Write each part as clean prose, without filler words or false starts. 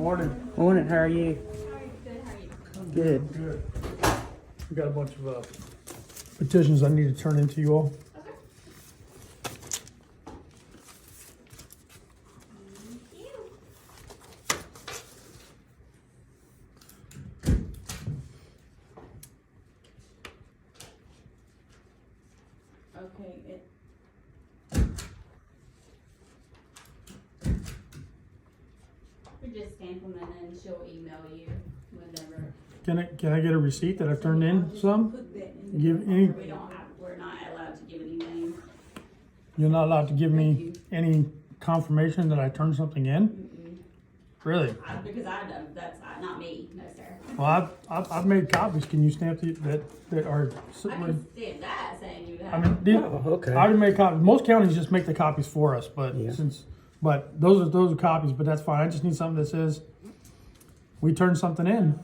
Morning. Morning, how are you? Good. Good. We got a bunch of petitions I need to turn into you all. Okay, we just stamp them and then she'll email you whenever. Can I get a receipt that I've turned in some? Put that in. Give any, We don't have, we're not allowed to give any names. you're not allowed to give me any confirmation that I turned something in? Really? Because I don't, that's not me, no sir. Well, I've made copies. Can you stamp that are? I can stamp that saying you I have. mean, Oh, okay. I already made copies. Most counties just make the copies for us, but Yeah. but those are copies. But that's fine. I just need something that says we turned something in.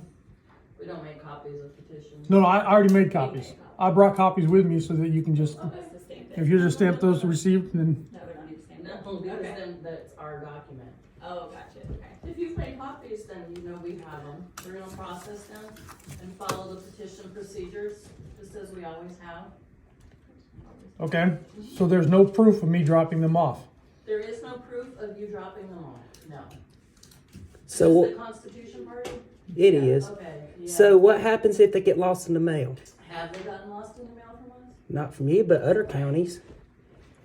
We don't make copies of petitions. No, I already made copies. copies. I brought copies with me so that you can just, Okay, so stamp it. if you just stamp those received, then No, we don't need to stamp it. No, because Okay. then that's our document. Oh, gotcha, okay. If you've made copies, then you know we have them. We're gonna process them and follow the petition procedures, just as we always have. okay. So there's no proof of me dropping them off. There is no proof of you dropping them off, no. So Is this the Constitution Party? it Yeah, is. Okay, yeah. So what happens if they get lost in the mail? Have they gotten lost in the mail from us? Not from you, but other counties.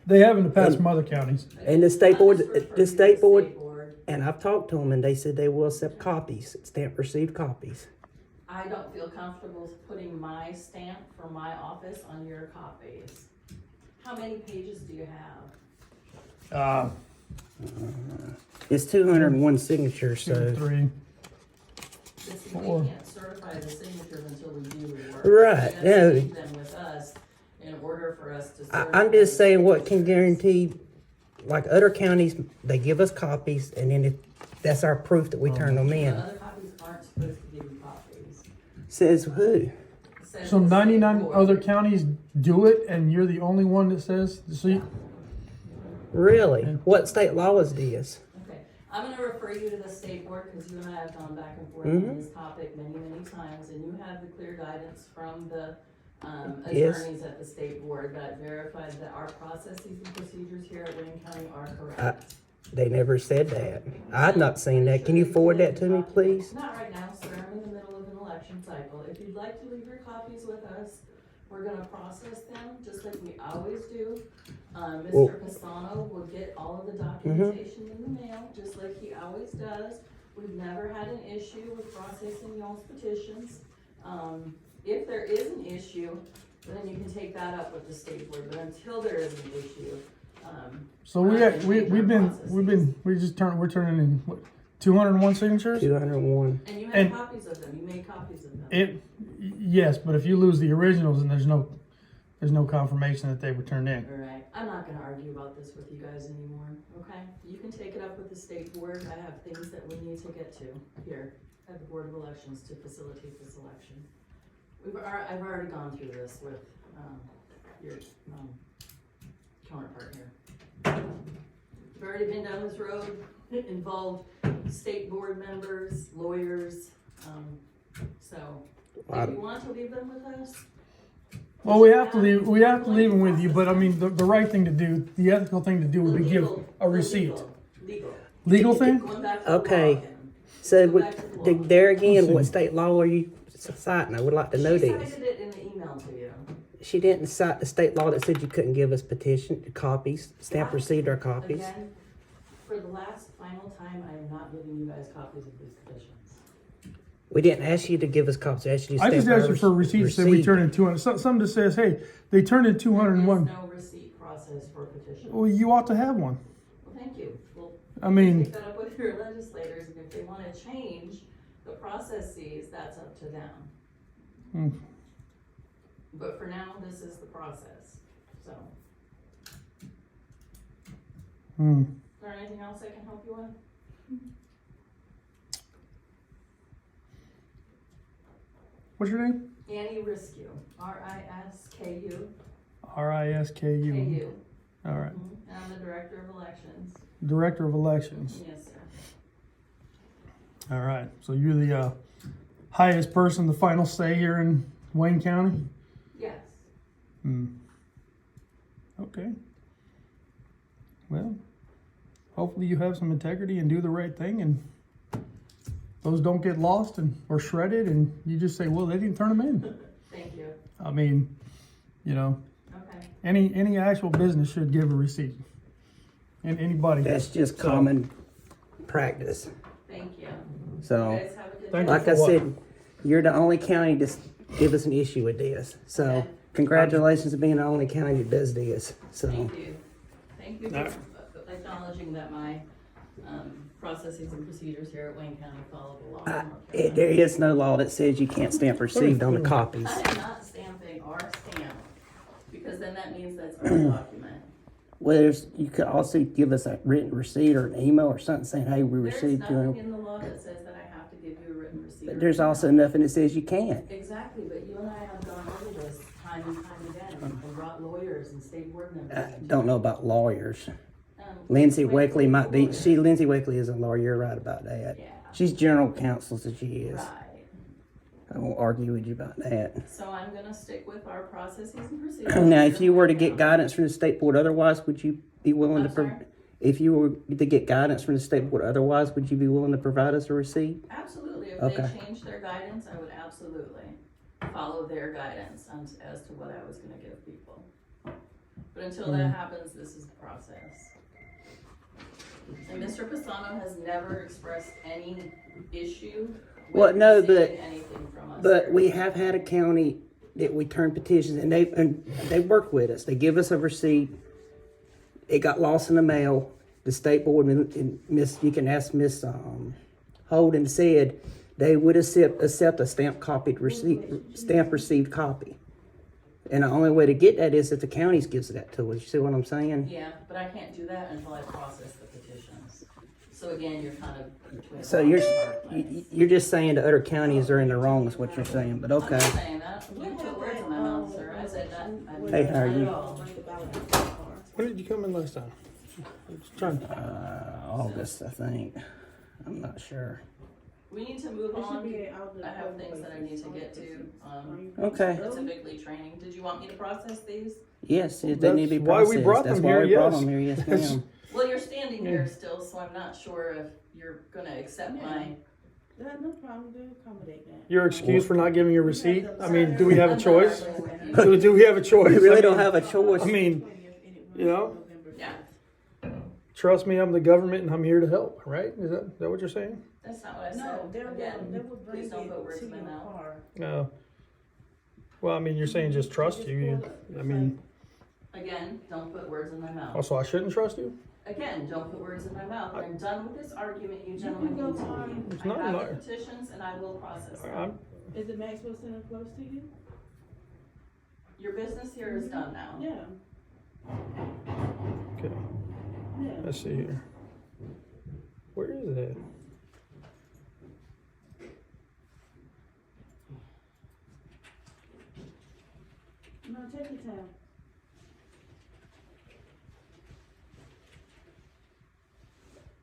They have in the past from other counties. And the state I board, just refer you the to state board, State Board. and I've talked to them and they said they will accept copies, stamp received copies. I don't feel comfortable putting my stamp for my office on your copies. How many pages do you have? It's 201 signatures, Two, so. 3. Just, Four. we can't certify the signatures until we do the work. Right, You have to yeah. leave them with us in order for us to certify. I'm just the saying what can signatures. guarantee, like other counties, they give us copies and then that's our proof that we turned them The in. other copies aren't supposed to give you copies. Says who? It says So the state 99 board. other counties do it, and you're the only one that says, so you, Really? What state law is this? Okay, I'm gonna refer you to the state board, because you and I have gone back and forth Mhm. on this topic many, many times, and you have the clear guidance from the Yes. attorneys at the state board that verified that our processes and procedures here at Wayne County are correct. They never said that. I've not seen that. Can you forward that to me, please? Not right now, sir, I'm in the middle of an election cycle. If you'd like to leave your copies with us, we're gonna process them, just like we always do. Well- Mr. Pastano will get all of the documentation in the mail, just like he always does. We've never had an issue with processing y'all's petitions. If there is an issue, then you can take that up with the state board, but until there is an issue, so we're turning in, what, 201 signatures? 201. and you have And- copies of them, you made copies of them. Yes, but if you lose the originals and there's no confirmation that they were turned in. Alright, I'm not gonna argue about this with you guys anymore, okay? You can take it up with the state board, I have things that we need to get to here at the Board of Elections to facilitate this election. I've already gone through this with, your, counterpart here. We've already been down this road, it involved state board members, lawyers, so if you want to leave them with us, Well, we have to leave them with you, but I mean, the right thing to do, the ethical thing to do would be give a receipt. Legal. Legal thing? Going back to the Okay. law again. So Go back to the law. there again, Let's see. what state law are you citing? I would like to know She this. cited it in the email to you. She didn't cite the state law that said you couldn't give us copies, stamp received or copies. Again, for the last final time, I am not giving you guys copies of these petitions. We didn't ask you to give us copies. We asked you to I stamp just asked you our for a receipt that said we receipt. turned in 200, something that says, hey, they turned in There 201. is no receipt process for petitions. Well, you ought to have one. Well, thank you. Well, I mean, take that up with your legislators, and if they wanna change the processes, that's up to them. Hmm. But for now, this is the process, so. Is there anything else I can help you with? What's your name? Annie Risku, R-I-S-K-U, RISKU. K-U. All right. And I'm the Director of Elections. Director of Elections. Yes, sir. All right. So you're the highest person, the final say here in Wayne County? Yes. Okay. Well, hopefully you have some integrity and do the right thing, and those don't get lost or shredded, and you just say, well, they didn't turn them in. Thank you. I mean, you know, Okay. any actual business should give a receipt. And anybody. That's just So- common practice. Thank you. So, You guys have a good Thank day. you. like I For what? said, you're the only county to give us an issue with this. So, Okay. congratulations on being the only county that does this. So, Thank you. Thank you Alright. for acknowledging that my processes and procedures here at Wayne County follow the law. there is no law that says you can't stamp received on the copies. I am not stamping our stamp, because then that means that's our document. Well, you could also give us a written receipt or an email or something saying, hey, we There's received nothing you. in the law that says that I have to give you a written receipt. But or there's email. also nothing that says you can't. Exactly, but you and I have gone over this time and time again, and brought lawyers and state board members. I don't know about lawyers. Um, Lindsay wait, Wakely might be, lawyer. Lindsay Wakely is a lawyer, you're right about that. Yeah. She's general counsel, so she is. Right. I won't argue with you about that. So I'm gonna stick with our processes and procedures. Now, if you were to get guidance from the state board otherwise, would you be willing to, I'm sorry? if you were to get guidance from the state board otherwise, would you be willing to provide us a receipt? Absolutely, if Okay. they change their guidance, I would absolutely follow their guidance as to what I was gonna give people. But until Mm-hmm. that happens, this is the process. And Mr. Pisano has never expressed any issue Well, with no, receiving anything from us. But we have had a county that we turn petitions, and they work with us. They give us a receipt. It got lost in the mail. The state board and Miss, you can ask Miss Holden, said they would accept a stamp received copy. And the only way to get that is if the counties gives that to us. You see what I'm saying? Yeah, but I can't do that until I process the petitions. So again, you're kind of between. a So rock and a hard place. you're just saying the other counties are in the wrong, is what you're saying. But I'm okay. not saying that. You put words in my mouth, sir. I said that. I Hey, how are not at you? all. When did you come in last time? Just trying to- August, I think. I'm not sure. We need to move on. I have things that I need to get to. Okay. Specifically training. Did you want me to process these? Yes, they need to be That's why we processed. brought That's them why here, we brought yes. them here, yes, ma'am. Well, you're standing here still, so I'm not sure if you're gonna accept my. No problem, do accommodate that. Your excuse for not giving a receipt? I mean, do we have a I'm not choice? arguing with you. Do we have a choice? We really I don't mean- have a choice. I mean, you know, Yeah, trust me, I'm the government and I'm here to help, right? Is that what you're saying? that's not what I No, said. they Again, will bring please it don't put words to in my your mouth. car. No. Well, I mean, you're saying just trust you. I mean, Again, don't put words in my mouth. also I shouldn't trust you? Again, don't put words in my mouth. I'm done with this argument, you gentlemen need to leave. It's I not have an the petitions and I will process them. I'm, Is the Maxwell Center close to you? Your business here is done now. Yeah, okay, yeah. let's see here. Where is it? No, take your time.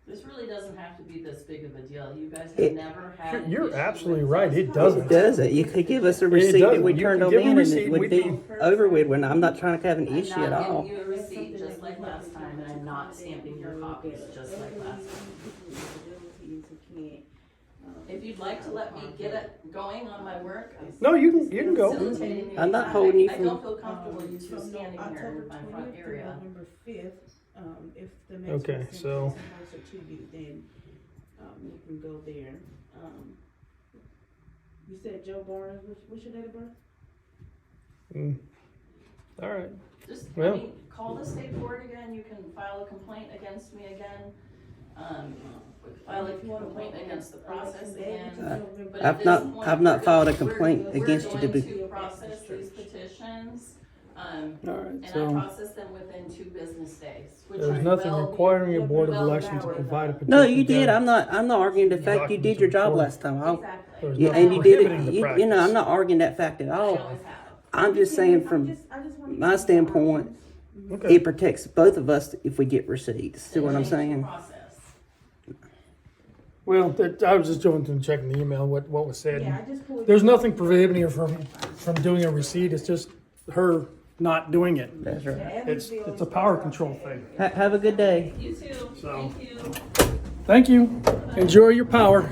This really doesn't have to be this big of a deal. You guys have It- never had. an You're issue absolutely with right, us. it doesn't. It doesn't. You could give us a receipt that we doesn't. You turned can them give a in and receipt, it would we be can- over with. When I'm not trying to have an issue at I'm not all. giving you a receipt just like last time, and I'm not stamping your copies just like last time. If you'd like to let me get it going on my work, I'm No, you can go. facilitating the I'm not attack. holding you I from- don't feel comfortable you two standing here in my front area. November 5th, if the Maxwell Okay, Center is so- closer to you, then, you can go there. You said Joe Barnes, what's your date of birth? Mm. All right. Just, Well- I mean, call the state board again, you can file a complaint against me again. File a complaint against the process again. But at I've this not- point, I've not we're filed a go- complaint we're against you to be- going to process these petitions, All right, and I so process them within 2 business days, which there's I nothing will- requiring a board of well elections to powered provide a though. petition. No, you did. to- I'm not arguing the fact you did your job last time. Exactly. There's Yeah, nothing and you did prohibiting it. the You know, practice. I'm not arguing that fact at I all. always have. I'm just saying from my standpoint, Okay. it protects both of us if we get receipts. See what I'm Change the saying? process. Well, I was just doing some checking the email, what was said. Yeah, I just pulled. There's nothing prohibiting her from doing a receipt. It's just her not doing it. That's right. It's a power control thing. Have a good day. You too, So- thank you. Thank you. Enjoy your power.